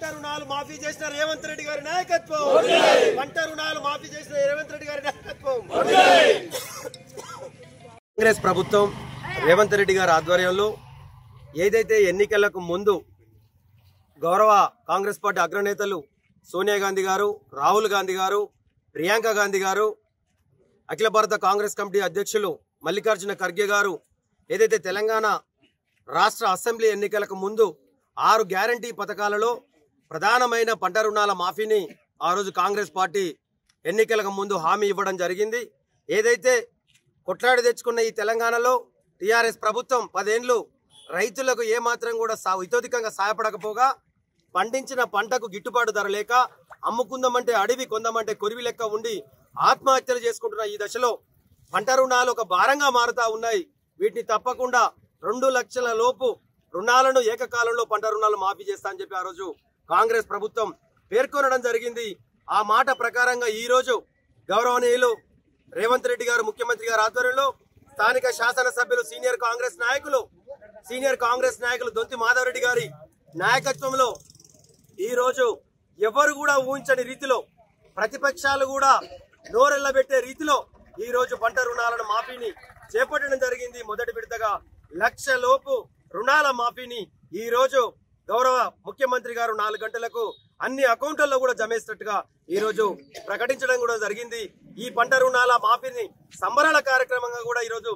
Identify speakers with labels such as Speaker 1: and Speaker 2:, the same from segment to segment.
Speaker 1: పంట రుణాలు మాఫీ చేసిన రేవంత్ రెడ్డి గారి నాయకత్వం, పంట రుణాలు మాఫీ చేసిన రేవంత్ రెడ్డి గారి నాయకత్వం. కాంగ్రెస్ ప్రభుత్వం రేవంత్ రెడ్డి గారి ఆధ్వర్యంలో ఏదైతే ఎన్నికలకు ముందు గౌరవ కాంగ్రెస్ పార్టీ అగ్రనేతలు సోనియా గాంధీ గారు, రాహుల్ గాంధీ గారు, ప్రియాంక గాంధీ గారు, అఖిల భారత కాంగ్రెస్ కమిటీ అధ్యక్షులు మల్లికార్జున ఖర్గే గారు ఏదైతే తెలంగాణ రాష్ట్ర అసెంబ్లీ ఎన్నికలకు ముందు 6 గ్యారంటీ పథకాలలో ప్రధానమైన పంట రుణాల మాఫీని ఆ రోజు కాంగ్రెస్ పార్టీ ఎన్నికలకు ముందు హామీ ఇవ్వడం జరిగింది. ఏదైతే కొట్లాడి తెచ్చుకున్న ఈ తెలంగాణలో టీఆర్ఎస్ ప్రభుత్వం 10 ఏళ్లు రైతులకు ఏమాత్రం కూడా ఇతోధికంగా సహాయపడకపోగా పండించిన పంటకు గిట్టుబాటు ధర లేక అమ్ముకుందామంటే అడవి, కొందామంటే కొరివి లెక్క ఉండి ఆత్మహత్యలు చేసుకుంటున్న ఈ దశలో పంట రుణాలు ఒక భారంగా మారుతా ఉన్నాయి. వీటిని తప్పకుండా 2 లక్షల లోపు రుణాలను ఏకకాలంలో పంట రుణాలు మాఫీ చేస్తా అని చెప్పి ఆ రోజు కాంగ్రెస్ ప్రభుత్వం పేర్కొనడం జరిగింది. ఆ మాట ప్రకారంగా ఈ రోజు గౌరవనీయులు రేవంత్ రెడ్డి గారు ముఖ్యమంత్రి గారి ఆధ్వర్యంలో స్థానిక శాసనసభ్యులు సీనియర్ కాంగ్రెస్ నాయకులు దొంతి మాధవరెడ్డి గారి నాయకత్వంలో ఈ రోజు ఎవరు కూడా ఊహించని రీతిలో ప్రతిపక్షాలు కూడా నోరెళ్లబెట్టే రీతిలో ఈ రోజు పంట రుణాలను మాఫీని చేపట్టడం జరిగింది. మొదటి విడతగా 1 లక్ష లోపు రుణాల మాఫీని ఈ రోజు గౌరవ ముఖ్యమంత్రి గారు 4 గంటలకు అన్ని అకౌంట్లలో కూడా జమేసినట్టుగా ఈ రోజు ప్రకటించడం కూడా జరిగింది. ఈ పంట రుణాల మాఫీని సంబరాల కార్యక్రమంగా కూడా ఈ రోజు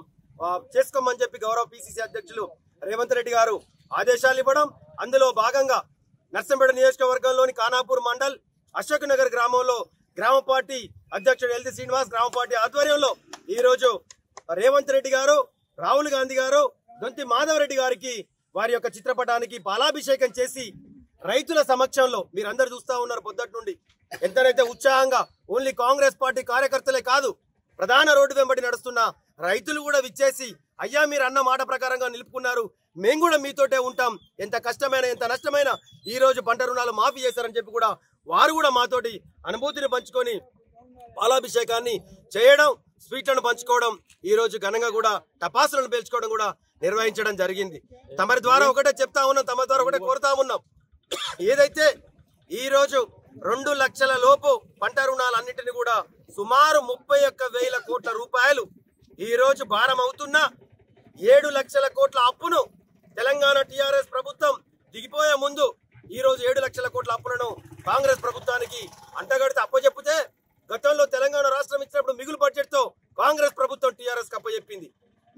Speaker 1: చేసుకోమని చెప్పి గౌరవ పిసిసి అధ్యక్షులు రేవంత్ రెడ్డి గారు ఆదేశాలు ఇవ్వడం, అందులో భాగంగా నర్సంపేట నియోజకవర్గంలోని ఖానాపూర్ మండల్ అశోక్ నగర్ గ్రామంలో గ్రామ పార్టీ అధ్యక్షుడు ఎల్ది శ్రీనివాస్ గ్రామ పార్టీ ఆధ్వర్యంలో ఈ రోజు రేవంత్ రెడ్డి గారు, రాహుల్ గాంధీ గారు, దొంతి మాధవరెడ్డి గారికి వారి యొక్క చిత్రపటానికి పాలాభిషేకం చేసి రైతుల సమక్షంలో మీరందరూ చూస్తా ఉన్నారు పొద్దుటి నుండి ఎంతనైతే ఉత్సాహంగా ఓన్లీ కాంగ్రెస్ పార్టీ కార్యకర్తలే కాదు ప్రధాన రోడ్డు వెంబడి నడుస్తున్న రైతులు కూడా విచ్చేసి అయ్యా మీరు అన్న మాట ప్రకారంగా నిలుపుకున్నారు, మేము కూడా మీతోటే ఉంటాం, ఎంత కష్టమైనా ఎంత నష్టమైనా ఈ రోజు పంట రుణాలు మాఫీ చేశారని చెప్పి కూడా వారు కూడా మాతోటి అనుభూతిని పంచుకొని పాలాభిషేకాన్ని చేయడం, స్వీట్లను పంచుకోవడం, ఈ రోజు ఘనంగా కూడా టపాసులను పేల్చుకోవడం కూడా నిర్వహించడం జరిగింది. తమరి ద్వారా ఒకటే చెప్తా ఉన్నాం, తమ ద్వారా ఒకటే కోరుతా ఉన్నాం, ఏదైతే ఈ రోజు 2 లక్షల లోపు పంట రుణాలన్నింటినీ కూడా సుమారు 31,000 కోట్ల రూపాయలు ఈ రోజు భారం అవుతున్న 7 లక్షల కోట్ల అప్పును తెలంగాణ టీఆర్ఎస్ ప్రభుత్వం దిగిపోయే ముందు ఈ రోజు 7 లక్షల కోట్ల అప్పులను కాంగ్రెస్ ప్రభుత్వానికి అంటగడితే అప్పచెప్పితే గతంలో తెలంగాణ రాష్ట్రం ఇచ్చినప్పుడు మిగులు బడ్జెట్ తో కాంగ్రెస్ ప్రభుత్వం టీఆర్ఎస్ కు అప్పచెప్పింది.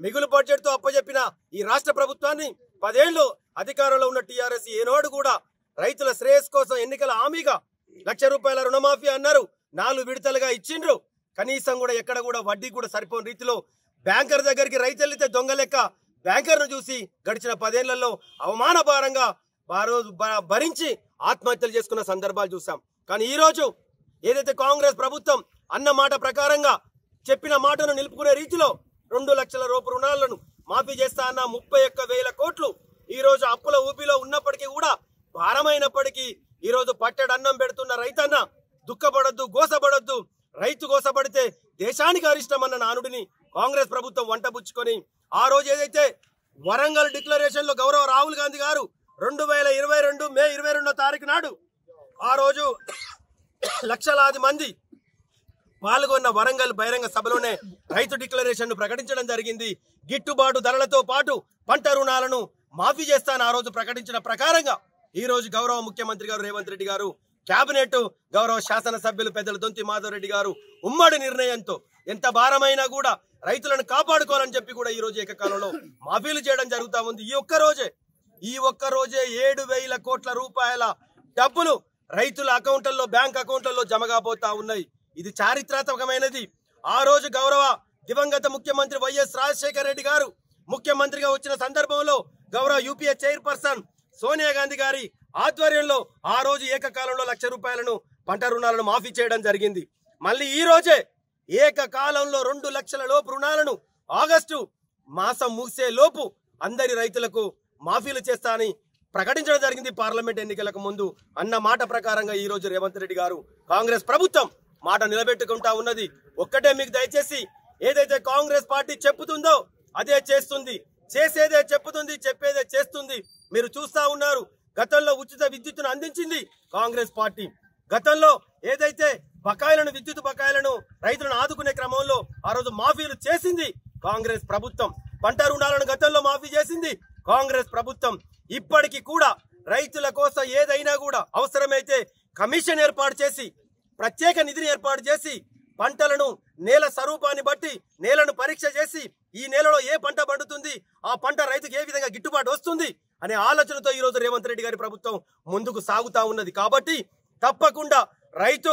Speaker 1: మిగులు బడ్జెట్ తో అప్పచెప్పిన ఈ రాష్ట్ర ప్రభుత్వాన్ని 10 ఏళ్లు అధికారంలో ఉన్న టీఆర్ఎస్ ఏనాడు కూడా రైతుల శ్రేయస్ కోసం ఎన్నికల హామీగా 1 లక్ష రూపాయల రుణమాఫీ అన్నారు, 4 విడతలుగా ఇచ్చిండ్రు. కనీసం కూడా ఎక్కడ కూడా వడ్డీ కూడా సరిపోని రీతిలో బ్యాంకర్ దగ్గరికి రైతు వెళ్తే దొంగ లెక్క బ్యాంకర్ను చూసి గడిచిన 10 ఏళ్లలో అవమానభారంగా భరించి ఆత్మహత్యలు చేసుకున్న సందర్భాలు చూసాం. కానీ ఈ రోజు ఏదైతే కాంగ్రెస్ ప్రభుత్వం అన్న మాట ప్రకారంగా చెప్పిన మాటను నిలుపుకునే రీతిలో 2 లక్షల రూపాయల రుణాలను మాఫీ చేస్తా అన్న 31,000 కోట్లు ఈ రోజు అప్పుల ఊపిలో ఉన్నప్పటికీ కూడా భారమైనప్పటికీ ఈ రోజు పట్టెడు అన్నం పెడుతున్న రైతన్న దుఃఖపడొద్దు, గోసపడొద్దు, రైతు గోసపడితే దేశానికి అరిష్టం అన్న నానుడిని కాంగ్రెస్ ప్రభుత్వం వంటబుచ్చుకొని ఆ రోజు ఏదైతే వరంగల్ డిక్లరేషన్ లో గౌరవ రాహుల్ గాంధీ గారు 2022 మే 22వ తారీఖు నాడు ఆ రోజు లక్షలాది మంది పాల్గొన్న వరంగల్ బహిరంగ సభలోనే రైతు డిక్లరేషన్ ను ప్రకటించడం జరిగింది. గిట్టుబాటు ధరలతో పాటు పంట రుణాలను మాఫీ చేస్తానని ఆ రోజు ప్రకటించిన ప్రకారంగా ఈ రోజు గౌరవ ముఖ్యమంత్రి గారు రేవంత్ రెడ్డి గారు, కేబినెట్ గౌరవ శాసనసభ్యులు పెద్దలు దొంతి మాధవరెడ్డి గారు ఉమ్మడి నిర్ణయంతో ఎంత భారమైనా కూడా రైతులను కాపాడుకోవాలని చెప్పి కూడా ఈ రోజు ఏకకాలంలో మాఫీలు చేయడం జరుగుతా ఉంది. ఈ ఒక్క రోజే 7,000 కోట్ల రూపాయల డబ్బులు రైతుల అకౌంట్లలో, బ్యాంక్ అకౌంట్లలో జమ కాబోతా ఉన్నాయి. ఇది చారిత్రాత్మకమైనది. ఆ రోజు గౌరవ దివంగత ముఖ్యమంత్రి వైఎస్ రాజశేఖర రెడ్డి గారు ముఖ్యమంత్రిగా వచ్చిన సందర్భంలో గౌరవ యూపీఏ చైర్పర్సన్ సోనియా గాంధీ గారి ఆధ్వర్యంలో ఆ రోజు ఏకకాలంలో 1 లక్ష రూపాయలను పంట రుణాలను మాఫీ చేయడం జరిగింది. మళ్ళీ ఈ రోజే ఏకకాలంలో 2 లక్షల లోపు రుణాలను ఆగస్టు మాసం ముగిసే లోపు అందరి రైతులకు మాఫీలు చేస్తానని ప్రకటించడం జరిగింది. పార్లమెంట్ ఎన్నికలకు ముందు అన్న మాట ప్రకారంగా ఈ రోజు రేవంత్ రెడ్డి గారు కాంగ్రెస్ ప్రభుత్వం మాట నిలబెట్టుకుంటా ఉన్నది. ఒక్కటే మీకు దయచేసి ఏదైతే కాంగ్రెస్ పార్టీ చెప్పుతుందో అదే చేస్తుంది, చేసేదే చెప్పుతుంది, చెప్పేదే చేస్తుంది. మీరు చూస్తా ఉన్నారు గతంలో ఉచిత విద్యుత్తును అందించింది కాంగ్రెస్ పార్టీ. గతంలో ఏదైతే బకాయిలను విద్యుత్ బకాయిలను రైతులను ఆదుకునే క్రమంలో ఆ రోజు మాఫీలు చేసింది కాంగ్రెస్ ప్రభుత్వం. పంట రుణాలను గతంలో మాఫీ చేసింది కాంగ్రెస్ ప్రభుత్వం. ఇప్పటికీ కూడా రైతుల కోసం ఏదైనా కూడా అవసరమైతే కమిషన్ ఏర్పాటు చేసి ప్రత్యేక నిధిని ఏర్పాటు చేసి పంటలను నేల స్వరూపాన్ని బట్టి నేలను పరీక్ష చేసి ఈ నేలలో ఏ పంట పండుతుంది, ఆ పంట రైతుకు ఏ విధంగా గిట్టుబాటు వస్తుంది అనే ఆలోచనతో ఈ రోజు రేవంత్ రెడ్డి గారి ప్రభుత్వం ముందుకు సాగుతా ఉన్నది. కాబట్టి తప్పకుండా రైతు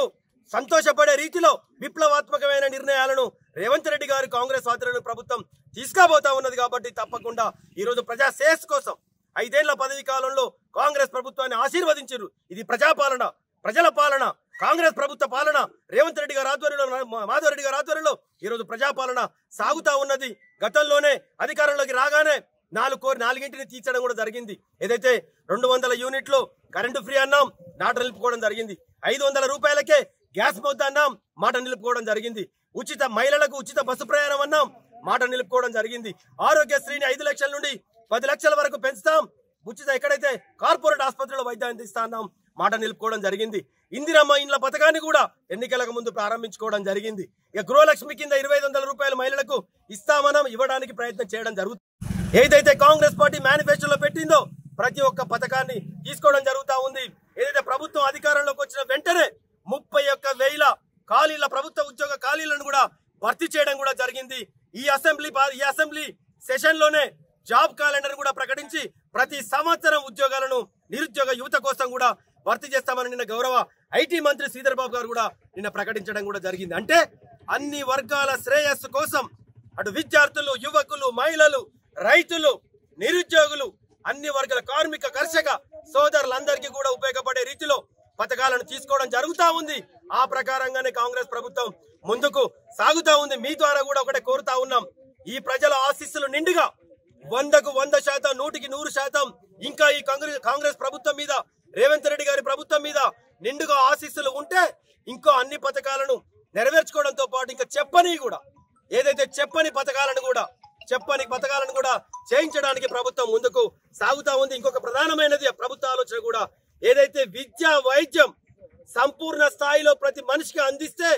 Speaker 1: సంతోషపడే రీతిలో విప్లవాత్మకమైన నిర్ణయాలను రేవంత్ రెడ్డి గారి కాంగ్రెస్ ఆధ్వర్యంలో ప్రభుత్వం తీసుకుపోతా ఉన్నది. కాబట్టి తప్పకుండా ఈ రోజు ప్రజా శ్రేయస్సు కోసం 5 ఏళ్ల పదవి కాలంలో కాంగ్రెస్ ప్రభుత్వాన్ని ఆశీర్వదించారు. ఇది ప్రజాపాలన, ప్రజల పాలన, కాంగ్రెస్ ప్రభుత్వ పాలన. రేవంత్ రెడ్డి గారి ఆధ్వర్యంలో, మాధవ్ రెడ్డి గారి ఆధ్వర్యంలో ఈ రోజు ప్రజాపాలన సాగుతా ఉన్నది. గతంలోనే అధికారంలోకి రాగానే 4 తీర్చడం కూడా జరిగింది. ఏదైతే 200 యూనిట్లు కరెంటు ఫ్రీ అన్నాం, మాట నిలుపుకోవడం జరిగింది. 500 రూపాయలకే గ్యాస్ మొద్ద అన్నాం, మాట నిలుపుకోవడం జరిగింది. ఉచిత మహిళలకు ఉచిత బస్సు ప్రయాణం అన్నాం, మాట నిలుపుకోవడం జరిగింది. ఆరోగ్యశ్రీని 5 లక్షల నుండి 10 లక్షల వరకు పెంచుతాం, ఉచిత ఎక్కడైతే కార్పొరేట్ ఆసుపత్రిలో వైద్యం అందిస్తా అన్నాం, మాట నిలుపుకోవడం జరిగింది. ఇందిరమ్మ ఇండ్ల పథకాన్ని కూడా ఎన్నికలకు ముందు ప్రారంభించుకోవడం జరిగింది. ఇక గృహలక్ష్మి కింద 2500 రూపాయలు మహిళలకు ఇస్తామనం ఇవ్వడానికి ప్రయత్నం చేయడం జరుగుతుంది. ఏదైతే కాంగ్రెస్ పార్టీ మేనిఫెస్టోలో పెట్టిందో ప్రతి ఒక్క పథకాన్ని తీసుకోవడం జరుగుతా ఉంది. ఏదైతే ప్రభుత్వం అధికారంలోకి వచ్చిన వెంటనే 31,000 ఖాళీల ప్రభుత్వ ఉద్యోగ ఖాళీలను కూడా భర్తీ చేయడం కూడా జరిగింది. ఈ అసెంబ్లీ సెషన్ లోనే జాబ్ క్యాలెండర్ కూడా ప్రకటించి ప్రతి సంవత్సరం ఉద్యోగాలను నిరుద్యోగ యువత కోసం కూడా భర్తీ చేస్తామని నిన్న గౌరవ ఐటీ మంత్రి శ్రీధర్ బాబు గారు కూడా నిన్న ప్రకటించడం కూడా జరిగింది. అంటే అన్ని వర్గాల శ్రేయస్సు కోసం అటు విద్యార్థులు, యువకులు, మహిళలు, రైతులు, నిరుద్యోగులు, అన్ని వర్గాల కార్మిక, కర్షక సోదరులందరికీ కూడా ఉపయోగపడే రీతిలో పథకాలను తీసుకోవడం జరుగుతా ఉంది. ఆ ప్రకారంగానే కాంగ్రెస్ ప్రభుత్వం ముందుకు సాగుతా ఉంది. మీ ద్వారా కూడా ఒకటే కోరుతా ఉన్నాం, ఈ ప్రజల ఆశీస్సులు నిండుగా 100కు 100%, 100కి 100% ఇంకా ఈ కాంగ్రెస్ ప్రభుత్వం మీద, రేవంత్ రెడ్డి గారి ప్రభుత్వం మీద నిండుగా ఆశీస్సులు ఉంటే ఇంకో అన్ని పథకాలను నెరవేర్చుకోవడంతో పాటు ఇంకా చెప్పని పథకాలను కూడా చేయించడానికి ప్రభుత్వం ముందుకు సాగుతా ఉంది. ఇంకొక ప్రధానమైనది ప్రభుత్వ ఆలోచన కూడా ఏదైతే విద్య, వైద్యం సంపూర్ణ స్థాయిలో ప్రతి మనిషికి అందిస్తే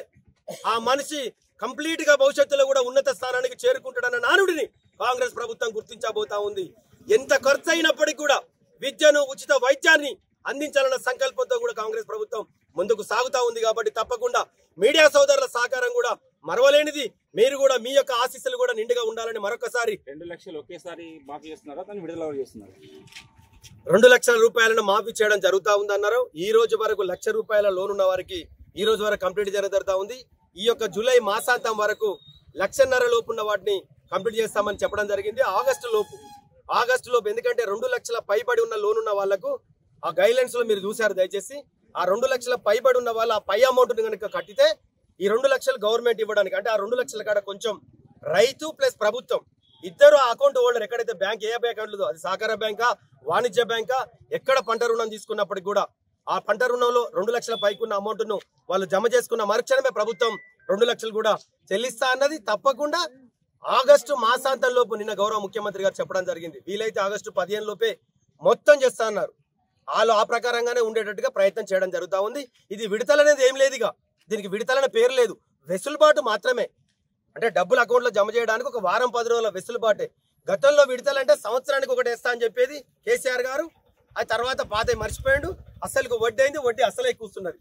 Speaker 1: ఆ మనిషి కంప్లీట్ గా భవిష్యత్తులో కూడా ఉన్నత స్థానానికి చేరుకుంటాడన్న నానుడిని కాంగ్రెస్ ప్రభుత్వం గుర్తించబోతా ఉంది. ఎంత ఖర్చు అయినప్పటికీ కూడా విద్యను, ఉచిత వైద్యాన్ని అందించాలన్న సంకల్పంతో కూడా కాంగ్రెస్ ప్రభుత్వం ముందుకు సాగుతా ఉంది. కాబట్టి తప్పకుండా మీడియా సోదరుల సహకారం కూడా మరవలేనిది. మీరు కూడా మీ యొక్క ఆశీస్సులు కూడా నిండుగా ఉండాలని మరొకసారి
Speaker 2: 2 లక్షలు ఒకేసారి మాఫీ చేస్తున్నారా, దాన్ని విడుదల చేస్తున్నారు?
Speaker 1: 2 లక్షల రూపాయలను మాఫీ చేయడం జరుగుతా ఉంది అన్నారు. ఈ రోజు వరకు 1 లక్ష రూపాయల లోన్ ఉన్న వారికి ఈ రోజు వరకు కంప్లీట్ జరుగుతా ఉంది. ఈ యొక్క జూలై మాసాంతం వరకు 1.5 లక్షల లోపు ఉన్న వాటిని కంప్లీట్ చేస్తామని చెప్పడం జరిగింది. ఆగస్టు లోపు ఎందుకంటే 2 లక్షల పైబడి ఉన్న లోన్ ఉన్న వాళ్లకు ఆ గైడ్లైన్స్ లో మీరు చూసారు. దయచేసి ఆ 2 లక్షల పైబడి ఉన్న వాళ్ళు ఆ పై అమౌంట్ కనుక కట్టితే ఈ 2 లక్షలు గవర్నమెంట్ ఇవ్వడానికి, అంటే ఆ 2 లక్షల కాడ కొంచెం రైతు ప్లస్ ప్రభుత్వం ఇద్దరు అకౌంట్ హోల్డర్ ఎక్కడైతే బ్యాంక్ ఏ బ్యాంక్ ఉంటుందో, అది సహకార బ్యాంకా, వాణిజ్య బ్యాంకా, ఎక్కడ పంట రుణం తీసుకున్నప్పటికీ కూడా ఆ పంట రుణంలో 2 లక్షల పైకున్న అమౌంట్ ను వాళ్ళు జమ చేసుకున్న మరుక్షణమే ప్రభుత్వం 2 లక్షలు కూడా చెల్లిస్తా అన్నది. తప్పకుండా ఆగస్టు మాసాంతం లోపు నిన్న గౌరవ ముఖ్యమంత్రి గారు చెప్పడం జరిగింది. వీలైతే ఆగస్టు 15 లోపే మొత్తం చేస్తా అన్నారు. వాళ్ళు ఆ ప్రకారంగానే ఉండేటట్టుగా ప్రయత్నం చేయడం జరుగుతా ఉంది. ఇది విడతల అనేది ఏం లేదుగా, దీనికి విడతలనే పేరు లేదు, వెసులుబాటు మాత్రమే. అంటే డబ్బులు అకౌంట్లో జమ చేయడానికి ఒక వారం 10 రోజుల వెసులుబాటే. గతంలో విడతలంటే సంవత్సరానికి ఒకటి వేస్తా అని చెప్పేది కేసీఆర్ గారు. ఆ తర్వాత పాత మర్చిపోయాడు, అసలుకు వడ్డీ అయింది, వడ్డీ అసలే కూస్తున్నది.